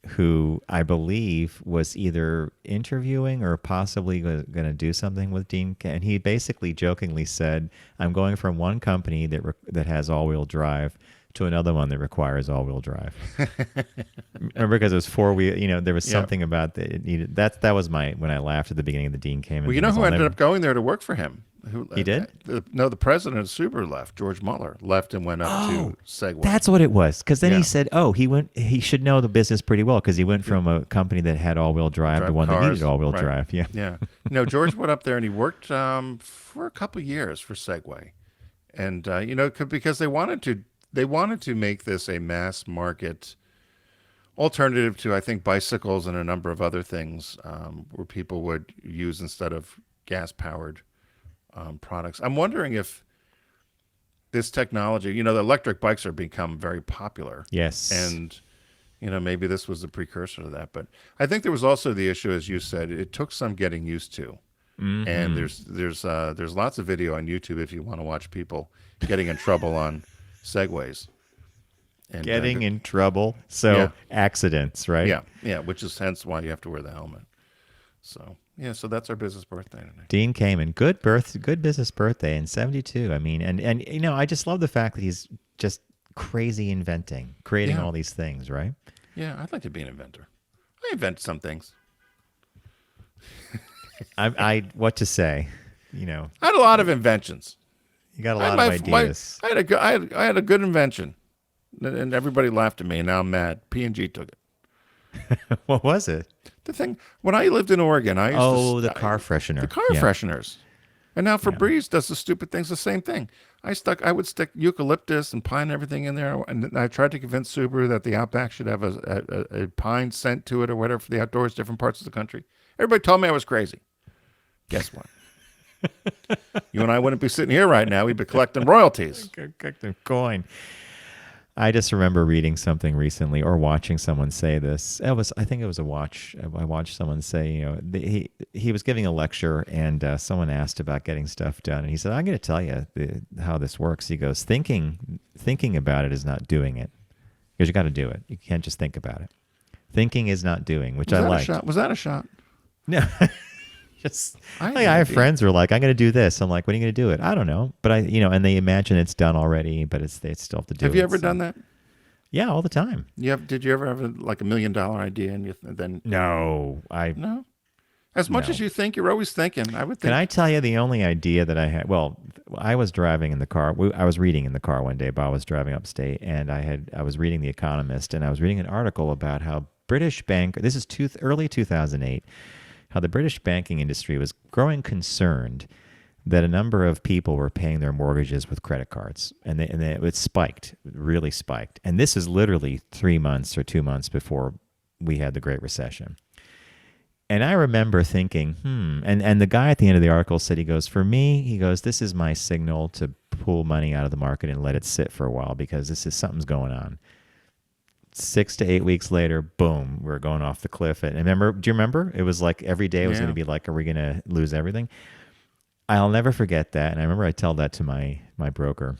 who I believe was either interviewing or possibly going to do something with Dean. And he basically jokingly said, I'm going from one company that has all-wheel drive to another one that requires all-wheel drive. Remember, because it was four-wheel, there was something about that it needed. That was when I laughed at the beginning of the Dean came in. Well, you know who ended up going there to work for him? He did? No, the president of Subaru left. George Mueller left and went up to Segway. That's what it was. Because then Yeah. he said, he should know the business pretty well because he went from a company that had all-wheel drive to one that cars, needed all-wheel right. drive. Yeah. Yeah. No, George went up there and he worked for a couple of years for Segway. And, because they wanted to make this a mass market alternative to, I think, bicycles and a number of other things where people would use instead of gas-powered products. I'm wondering if this technology, the electric bikes are become very popular. Yes. And, maybe this was the precursor to that. But I think there was also the issue, as you said, it took some getting used to. Mm-hmm. And there's lots of video on YouTube if you want to watch people getting in trouble on Segways. And, Getting in trouble. So Yeah. accidents, right? Yeah, which is hence why you have to wear the helmet. So, so that's our business birthday today. Dean came in good business birthday in 72. I mean, and I just love the fact that he's just crazy creating Yeah. all these things, right? Yeah, I'd like to be an inventor. I invent some things. What to say? I had a lot of inventions. You got a lot of ideas. I had a good invention, and everybody laughed at me. And now I'm mad. P&G took it. What was it? The thing when I lived in Oregon, I used The car freshener. the car Yeah. fresheners, and now Febreze does the stupid things. The same thing. I would stick eucalyptus and pine and everything in there, and I tried to convince Subaru that the Outback should have a pine scent to it or whatever for the outdoors, different parts of the country. Everybody told me I was crazy. Guess what? You and I wouldn't be sitting here right now. We'd be collecting royalties. Coin. I just remember reading something recently or watching someone say this. I think it was a watch. I watched someone say, he was giving a lecture and someone asked about getting stuff done. And he said, I'm going to tell you how this works. He goes, thinking about it is not doing it, because you got to do it. You can't just think about it. Thinking is not doing, which I like. Was that a shot? No. Just I had like no I have idea. friends who are like, I'm going to do this. I'm like, when are you going to do it? I don't know. But and they imagine it's done already, but they still have to do it. Have you ever So- done that? Yeah, all the time. Did you ever have like $1 million idea and then No, no? As much No. as you think, you're always thinking. I would think. Can I tell you the only idea that I had? Well, I was driving in the car. I was reading in the car one day. Bob was driving upstate, and I was reading The Economist, and I was reading an article about how British bank. This is early 2008. How the British banking industry was growing concerned that a number of people were paying their mortgages with credit cards, and it spiked, really spiked. And this is literally 3 months or 2 months before we had the Great Recession. And I remember thinking, and the guy at the end of the article said, he goes, for me, he goes, this is my signal to pull money out of the market and let it sit for a while because something's going on. 6 to 8 weeks later, boom, we're going off the cliff. And do you remember? It was like every day it was going to be like, are we going to lose everything? I'll never forget that. And I remember I tell that to my broker.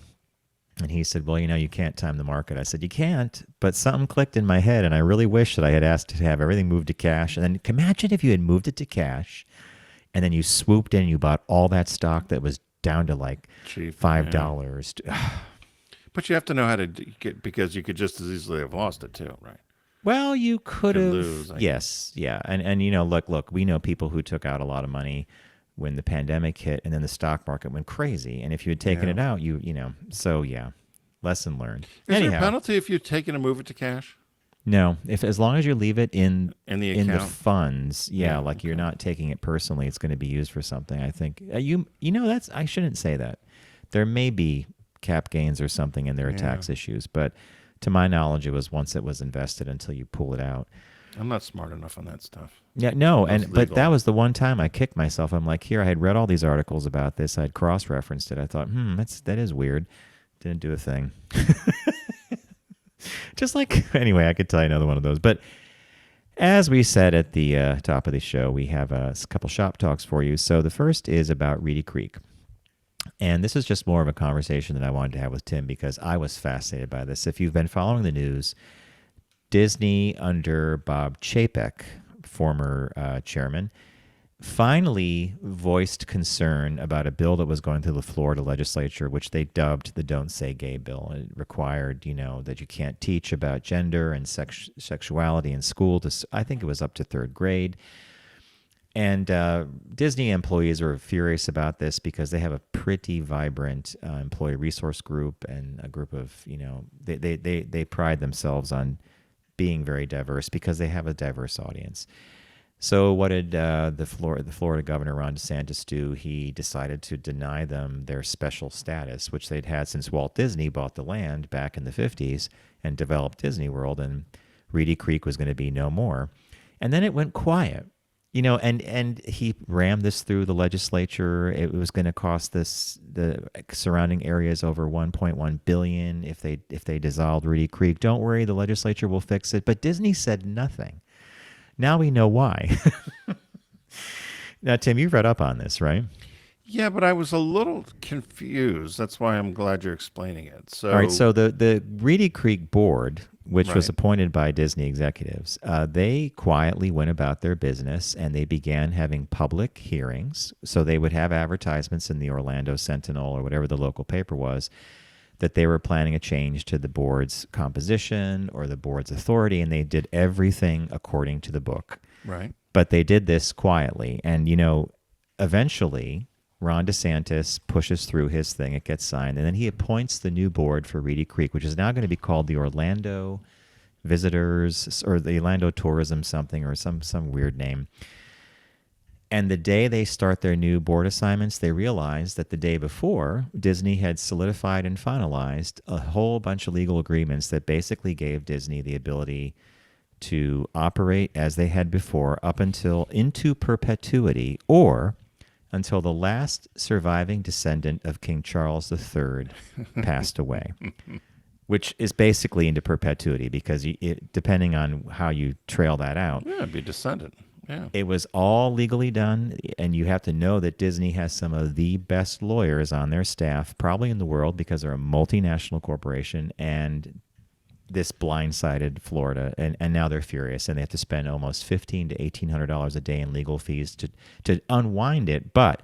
And he said, well, you can't time the market. I said, you can't, but something clicked in my head, and I really wish that I had asked to have everything moved to cash. And then imagine if you had moved it to cash, and then you swooped in and you bought all that stock that was down to like Cheap, $5. But you have to know how to get, because you could just as easily have lost it too, right? Well, you could have. Lose, Yes, yeah. And look, we know people who took out a lot of money when the pandemic hit, and then the stock market went crazy. And if you had taken it out, so yeah, lesson learned. Is there a penalty if you've taken and move it to cash? No, as long as you leave it in the in the account? funds, like you're not taking it personally, it's going to be used for something. I think that's I shouldn't say that. There may be cap gains or something, and there are tax issues, but to my knowledge, it was once it was invested until you pull it out. I'm not smart enough on that stuff. Yeah, no, but legal. that was the one time I kicked myself. I'm like, here, I had read all these articles about this. I'd cross-referenced it. I thought, that is weird. Didn't do a thing. Just like, anyway, I could tell you another one of those. But as we said at the top of the show, we have a couple shop talks for you. So the first is about Reedy Creek. And this is just more of a conversation that I wanted to have with Tim because I was fascinated by this. If you've been following the news, Disney under Bob Chapek, former chairman, finally voiced concern about a bill that was going through the Florida legislature, which they dubbed the Don't Say Gay bill. It required, that you can't teach about gender and sexuality in school. I think it was up to third grade. And Disney employees are furious about this because they have a pretty vibrant employee resource group and a group of, they pride themselves on being very diverse because they have a diverse audience. So what did the Florida governor, Ron DeSantis, do? He decided to deny them their special status, which they'd had since Walt Disney bought the land back in the 50s and developed Disney World, and Reedy Creek was going to be no more. And then it went quiet. And he rammed this through the legislature. It was going to cost the surrounding areas over $1.1 billion if they dissolved Reedy Creek. Don't worry, the legislature will fix it. But Disney said nothing. Now we know why. Now, Tim, you've read up on this, right? Yeah, but I was a little confused. That's why I'm glad you're explaining it. So, all right. So the Reedy Creek board, which was Right. appointed by Disney executives, they quietly went about their business and they began having public hearings. So they would have advertisements in the Orlando Sentinel or whatever the local paper was that they were planning a change to the board's composition or the board's authority, and they did everything according to the book. right. But they did this quietly. And, eventually Ron DeSantis pushes through his thing. It gets signed. And then he appoints the new board for Reedy Creek, which is now going to be called the Orlando Visitors or the Orlando Tourism something or some weird name. And the day they start their new board assignments, they realize that the day before, Disney had solidified and finalized a whole bunch of legal agreements that basically gave Disney the ability to operate as they had before up until into perpetuity or until the last surviving descendant of King Charles III passed away, which is basically into perpetuity because depending on how you trail that out, Yeah, it'd be descendant. Yeah. it was all legally done. And you have to know that Disney has some of the best lawyers on their staff, probably in the world, because they're a multinational corporation, and this blindsided Florida, and now they're furious, and they have to spend almost $1,500 to $1,800 a day in legal fees to unwind it. But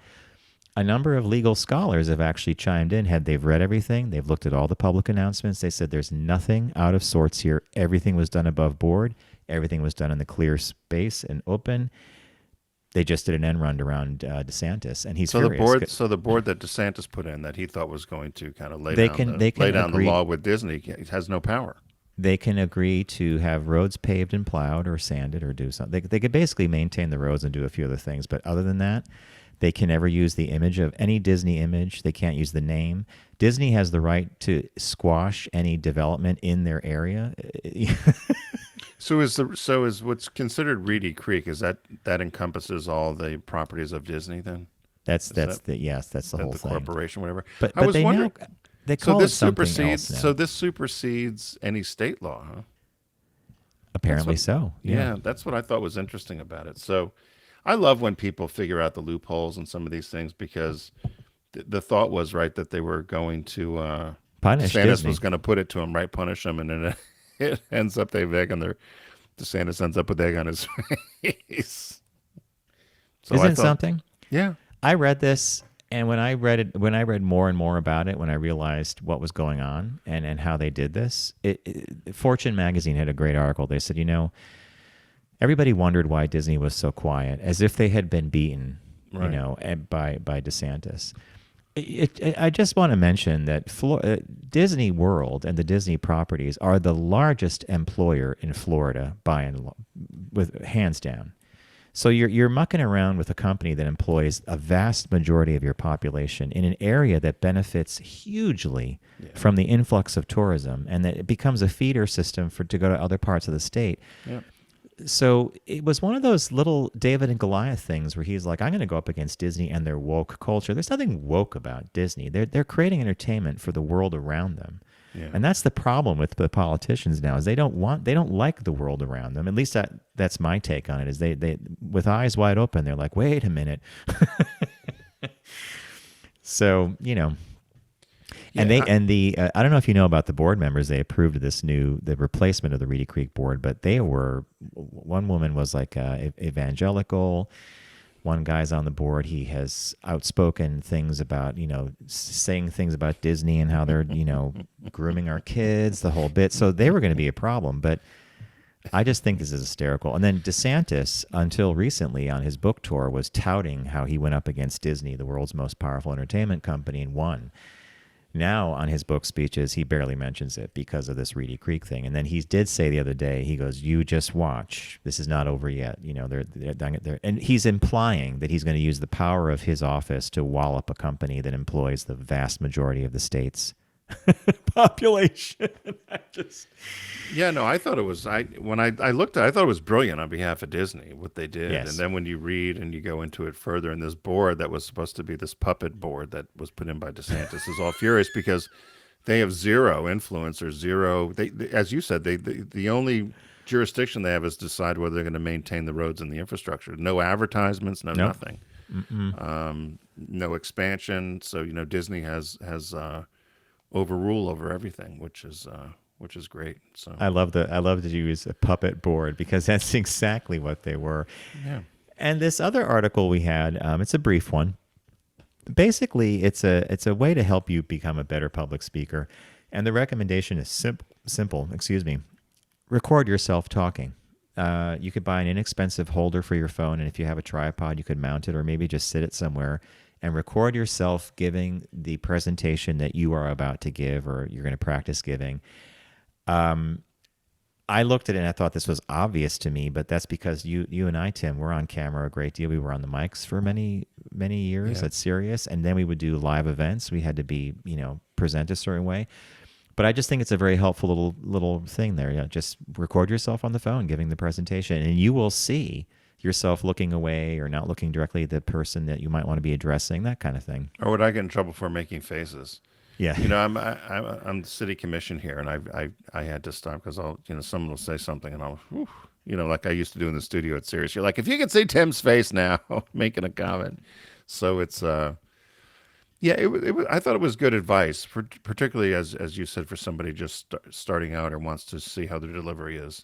a number of legal scholars have actually chimed in. They've read everything, they've looked at all the public announcements. They said there's nothing out of sorts here. Everything was done above board. Everything was done in the clear space and open. They just did an end run around DeSantis, and he's So furious. the board that DeSantis put in that he thought was going to kind of lay They down can- the, they can lay down the agree- law with Disney has no power. They can agree to have roads paved and plowed or sanded or do something. They could basically maintain the roads and do a few other things. But other than that, they can never use the image of any Disney image. They can't use the name. Disney has the right to squash any development in their area. So is what's considered Reedy Creek, is that encompasses all the properties of Disney then? That's that- the whole The thing. corporation, whatever. But I was they wondering. now they So call this it something supersedes. else now. So this supersedes any state law, huh? Apparently so. Yeah, that's what I thought was interesting about it. So I love when people figure out the loopholes in some of these things, because the thought was right that they were going to Punish DeSantis Disney. was going to put it to him, right? Punish him, and then it ends up they have egg on their. DeSantis ends up with egg on his face. So Isn't I it thought, something? Yeah. I read this, and when I read more and more about it, when I realized what was going on and how they did this, Fortune magazine had a great article. They said, everybody wondered why Disney was so quiet, as if they had been beaten, Right. by DeSantis. I just want to mention that Disney World and the Disney properties are the largest employer in Florida with hands down. So you're mucking around with a company that employs a vast majority of your population in an area that benefits hugely from the influx of tourism, and that it becomes a feeder system to go to other parts of the state. Yeah. So it was one of those little David and Goliath things where he's like, I'm going to go up against Disney and their woke culture. There's nothing woke about Disney. They're creating entertainment for the world around them. Yeah. And that's the problem with the politicians now, is they don't like the world around them. At least that's my take on it, is they with eyes wide open, they're like, wait a minute. So, and I don't know if you know about the board members. They approved the replacement of the Reedy Creek board, but one woman was like evangelical. One guy's on the board. He has outspoken things about, saying things about Disney and how they're, grooming our kids, the whole bit. So they were going to be a problem, but I just think this is hysterical. And then DeSantis, until recently on his book tour, was touting how he went up against Disney, the world's most powerful entertainment company, and won. Now, on his book speeches, he barely mentions it because of this Reedy Creek thing. And then he did say the other day, he goes, "You just watch. This is not over yet." They're and he's implying that he's going to use the power of his office to wallop a company that employs the vast majority of the state's population. I thought it was. When I looked at it, I thought it was brilliant on behalf of Disney what they did. Yes. And then when you read and you go into it further, and this board that was supposed to be this puppet board that was put in by DeSantis is all furious because they have zero influence or zero. They as you said, the only jurisdiction they have is decide whether they're going to maintain the roads and the infrastructure. No advertisements, no Nope. nothing. No expansion. So Disney has overrule over everything, which is great. So I love that you use a puppet board, because that's exactly what they were. yeah. And this other article we had, it's a brief one. Basically, it's a way to help you become a better public speaker. And the recommendation is simple. Record yourself talking. You could buy an inexpensive holder for your phone, and if you have a tripod, you could mount it, or maybe just sit it somewhere and record yourself giving the presentation that you are about to give, or you're going to practice giving. I looked at it and I thought this was obvious to me, but that's because you and I, Tim, we're on camera a great deal. We were on the mics for many, many years at Sirius, and then we would do live events. We had to be, present a certain way. But I just think it's a very helpful little thing there. Just record yourself on the phone giving the presentation, and you will see yourself looking away or not looking directly at the person that you might want to be addressing, that kind of thing. Or would I get in trouble for making faces? Yeah. I'm the city commission here, and I had to stop because someone will say something, and I'll, like I used to do in the studio at Sirius. You're like, if you could see Tim's face now, making a comment. So it's I thought it was good advice, particularly as you said, for somebody just starting out or wants to see how their delivery is.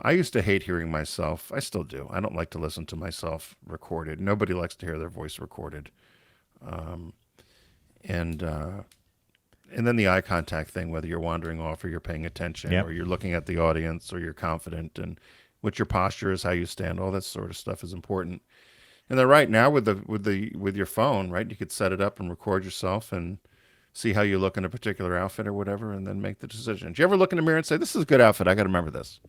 I used to hate hearing myself. I still do. I don't like to listen to myself recorded. Nobody likes to hear their voice recorded. And then the eye contact thing, whether you're wandering off or you're paying attention, Yep. or you're looking at the audience, or you're confident, and what your posture is, how you stand, all that sort of stuff is important. And they're right now with your phone, right? You could set it up and record yourself and see how you look in a particular outfit or whatever, and then make the decision. Do you ever look in the mirror and say, "This is a good outfit. I got to remember this"?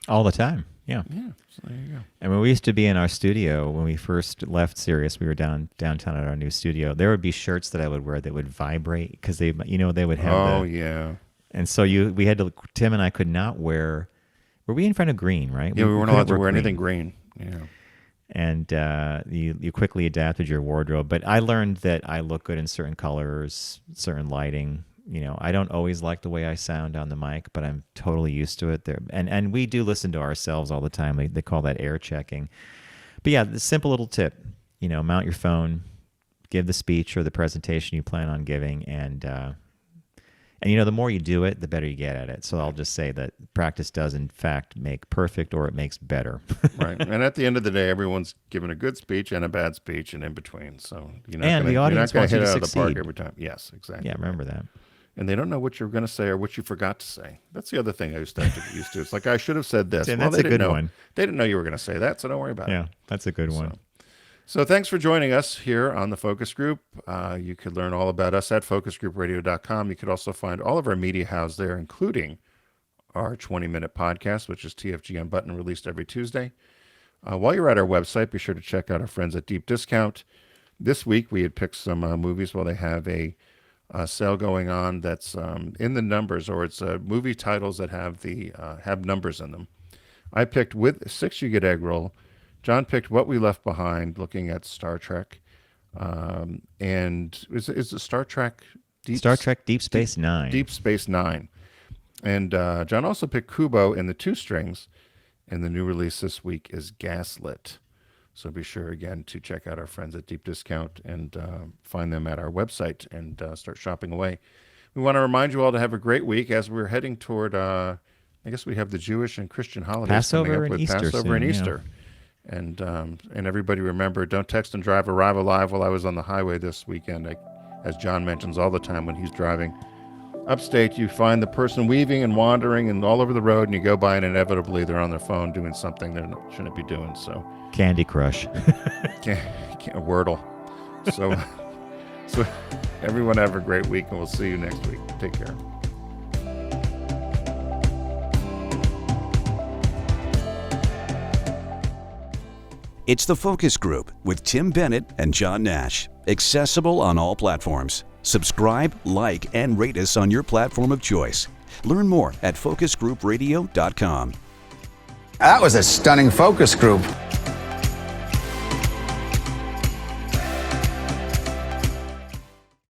All the time. Yeah. Yeah. So there you go. And when we used to be in our studio, when we first left Sirius, we were downtown at our new studio. There would be shirts that I would wear that would vibrate because they would have. Oh yeah. And so we had to. Tim and I could not wear. Were we in front of green? Right. Yeah, we weren't allowed to wear green. anything green. Yeah. And you quickly adapted your wardrobe. But I learned that I look good in certain colors, certain lighting. I don't always like the way I sound on the mic, but I'm totally used to it. There, and we do listen to ourselves all the time. They call that air checking. But yeah, the simple little tip, mount your phone, give the speech or the presentation you plan on giving, and the more you do it, the better you get at it. So I'll just say that practice does in fact make perfect, or it makes better. Right. And at the end of the day, everyone's given a good speech and a bad speech and in between. So the audience you're not wants you hit to it out of the park succeed. every time. Yes, exactly. Yeah, remember that. And they don't know what you're going to say or what you forgot to say. That's the other thing I used to have to get used to. It's like, I should have said this. Tim, well, that's they a didn't good know. one. They didn't know you were going to say that, so don't worry about it. Yeah, that's a good one. So thanks for joining us here on the Focus Group. You could learn all about us at focusgroupradio.com. You could also find all of our media housed there, including our 20-minute podcast, which is TFG Unbuttoned, released every Tuesday. While you're at our website, be sure to check out our friends at Deep Discount. This week, we had picked some movies. Well, they have a sale going on that's in the numbers, or it's movie titles that have numbers in them. I picked With 6 You Get Egg Roll. John picked What We Left Behind, looking at Star Trek. And is it Star Trek? Star Trek Deep Space Nine. Deep Space Nine. And John also picked Kubo and the Two Strings. And the new release this week is Gaslit. So be sure, again, to check out our friends at Deep Discount and find them at our website and start shopping away. We want to remind you all to have a great week as we're heading toward, I guess we have the Jewish and Christian holidays Passover coming up and with Easter Passover soon, and yeah. Easter. And everybody remember, don't text and drive, arrive alive. While I was on the highway this weekend, as John mentions all the time when he's driving upstate, you find the person weaving and wandering and all over the road, and you go by and inevitably they're on their phone doing something they shouldn't be doing. So Candy Crush. can't Wordle. So everyone have a great week, and we'll see you next week. Take care. It's the Focus Group with Tim Bennett and John Nash. Accessible on all platforms. Subscribe, like, and rate us on your platform of choice. Learn more at focusgroupradio.com. That was a stunning focus group.